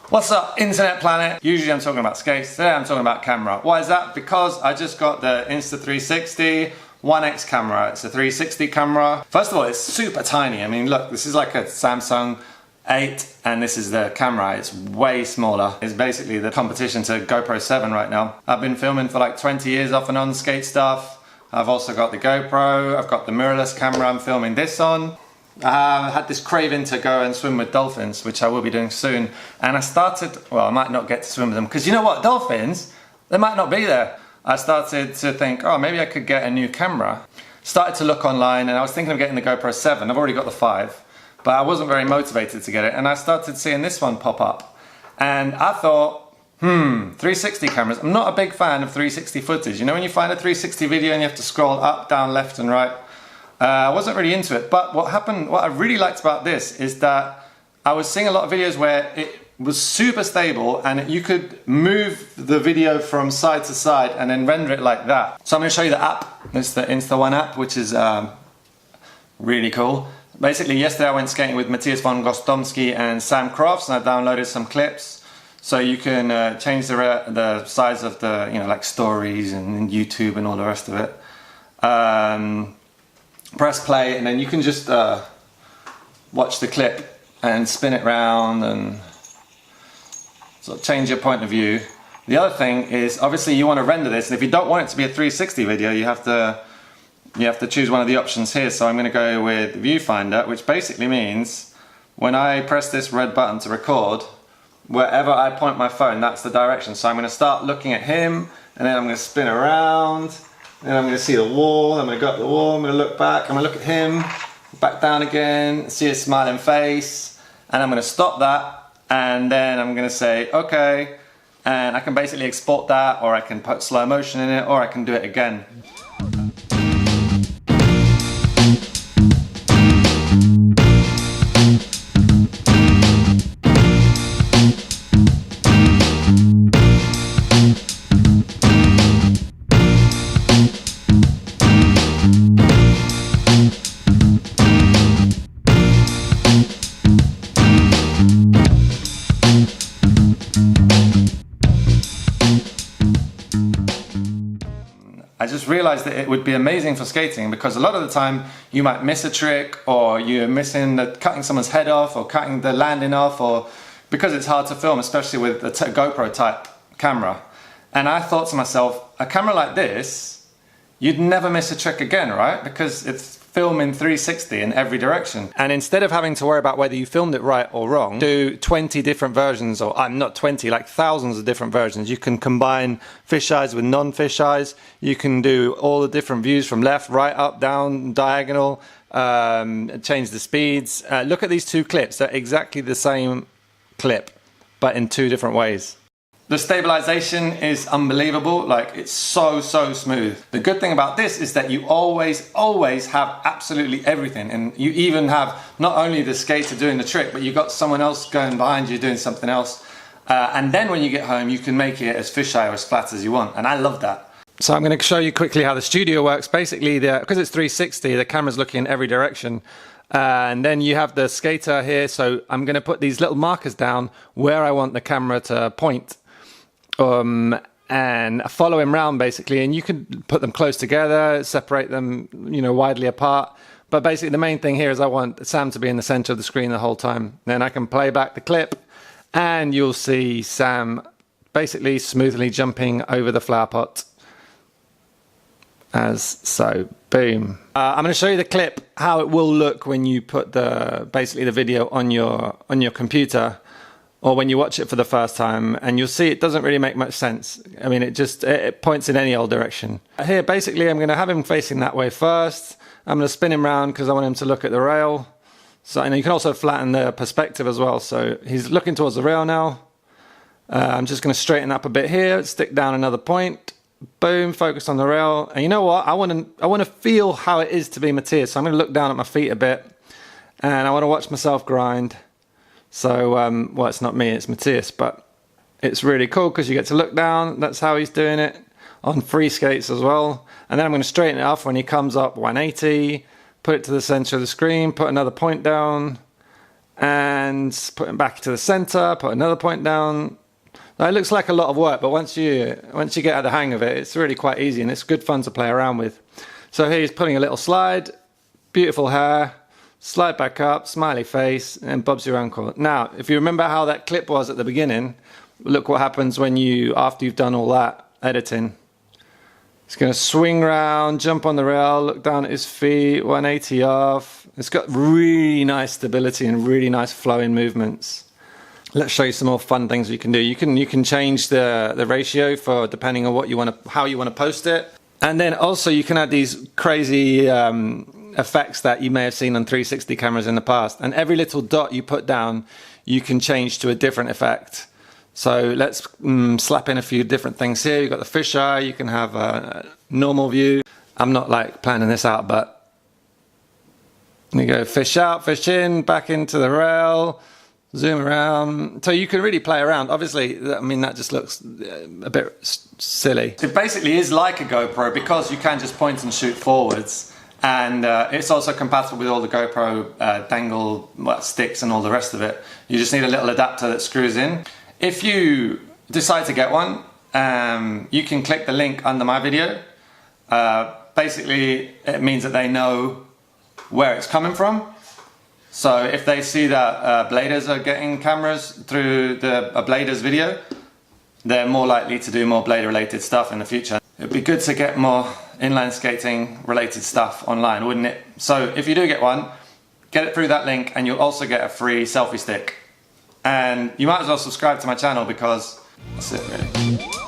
What's up, Internet Planet? Usually I'm talking about skates, today I'm talking about camera. Why is that? Because I just got the Insta360 1X camera. It's a 360 camera. First of all, it's super tiny. I mean, look, this is like a Samsung 8 and this is the camera. It's way smaller. It's basically the competition to GoPro 7 right now. I've been filming for like 20 years off and on skate stuff. I've also got the GoPro, I've got the mirrorless camera I'm filming this on. I had this craving to go and swim with dolphins, which I will be doing soon. And I started, well, I might not get to swim with them, because you know what, dolphins, they might not be there. I started to think, oh, maybe I could get a new camera. Started to look online, and I was thinking of getting the GoPro 7. I've already got the 5, but I wasn't very motivated to get it. And I started seeing this one pop up. And I thought, 360 cameras. I'm not a big fan of 360 footage. You know when you find a 360 video and you have to scroll up, down, left and right? I wasn't really into it, but what I really liked about this is that I was seeing a lot of videos where it was super stable and you could move the video from side to side and then render it like that. So I'm going to show you the app. It's the Insta1 app, which is really cool. Basically, yesterday I went skating with Mathias from Gostomski and Sam Crofts, and I downloaded some clips. So you can change the size of the, you know, like stories and YouTube and all the rest of it. Press play and then you can just watch the clip and spin it round and sort of change your point of view. The other thing is, obviously you want to render this, and if you don't want it to be a 360 video, you have to choose one of the options here. So I'm going to go with viewfinder, which basically means when I press this red button to record, wherever I point my phone, that's the direction. So I'm going to start looking at him and then I'm going to spin around. Then I'm going to see the wall, I'm going to go up the wall, I'm going to look back, I'm going to look at him, back down again, see his smiling face, and I'm going to stop that, and then I'm going to say, okay, and I can basically export that, or I can put slow motion in it, or I can do it again. I just realized that it would be amazing for skating, because a lot of the time you might miss a trick, or you're missing cutting someone's head off, or cutting the landing off, or because it's hard to film, especially with a GoPro type camera. And I thought to myself, a camera like this, you'd never miss a trick again, right? Because it's filming 360 in every direction. And instead of having to worry about whether you filmed it right or wrong, do 20 different versions, or not 20, like thousands of different versions. You can combine fisheyes with non-fish eyes. You can do all the different views from left, right, up, down, diagonal, change the speeds. Look at these two clips. They're exactly the same clip, but in two different ways. The stabilization is unbelievable, like it's so smooth. The good thing about this is that you always have absolutely everything, and you even have not only the skater doing the trick, but you've got someone else going behind you doing something else. And then when you get home, you can make it as fisheye or as flat as you want, and I love that. So I'm going to show you quickly how the studio works. Basically, because it's 360, the camera's looking in every direction. And then you have the skater here, so I'm going to put these little markers down where I want the camera to point. And follow him around basically, and you can put them close together, separate them, you know, widely apart. But basically the main thing here is I want Sam to be in the center of the screen the whole time. Then I can play back the clip and you'll see Sam basically smoothly jumping over the flower pot. As so, boom. I'm going to show you the clip, how it will look when you put basically the video on your computer, or when you watch it for the first time, and you'll see it doesn't really make much sense. I mean, it points in any old direction. Here, basically, I'm going to have him facing that way first. I'm going to spin him around because I want him to look at the rail. So, and you can also flatten the perspective as well. So he's looking towards the rail now. I'm just going to straighten up a bit here, stick down another point, boom, focus on the rail. And you know what? I want to feel how it is to be Mathias. So I'm going to look down at my feet a bit, and I want to watch myself grind. So, well, it's not me, it's Mathias, but it's really cool because you get to look down. That's how he's doing it on free skates as well. And then I'm going to straighten it off when he comes up 180, put it to the center of the screen, put another point down, and put him back to the center, put another point down. Now, it looks like a lot of work, but once you get the hang of it, it's really quite easy, and it's good fun to play around with. So here he's putting a little slide, beautiful hair, slide back up, smiley face, and bobs your ankle. Now, if you remember how that clip was at the beginning, look what happens when after you've done all that editing. It's going to swing round, jump on the rail, look down at his feet, 180 off. It's got really nice stability and really nice flowing movements. Let's show you some more fun things you can do. You can change the ratio for depending on how you want to post it. And then also you can add these crazy effects that you may have seen on 360 cameras in the past, and every little dot you put down you can change to a different effect. So let's slap in a few different things here. You've got the fisheye, you can have a normal view. I'm not like planning this out, but you go fish out, fish in, back into the rail, zoom around. So you can really play around. Obviously, I mean, that just looks a bit silly. It basically is like a GoPro because you can just point and shoot forwards. And it's also compatible with all the GoPro dangle sticks and all the rest of it. You just need a little adapter that screws in. If you decide to get one, you can click the link under my video. Basically, it means that they know where it's coming from. So if they see that bladers are getting cameras through the bladers video, they're more likely to do more blader related stuff in the future. It'd be good to get more inline skating related stuff online, wouldn't it? So if you do get one, get it through that link and you'll also get a free selfie stick. And you might as well subscribe to my channel because that's it really.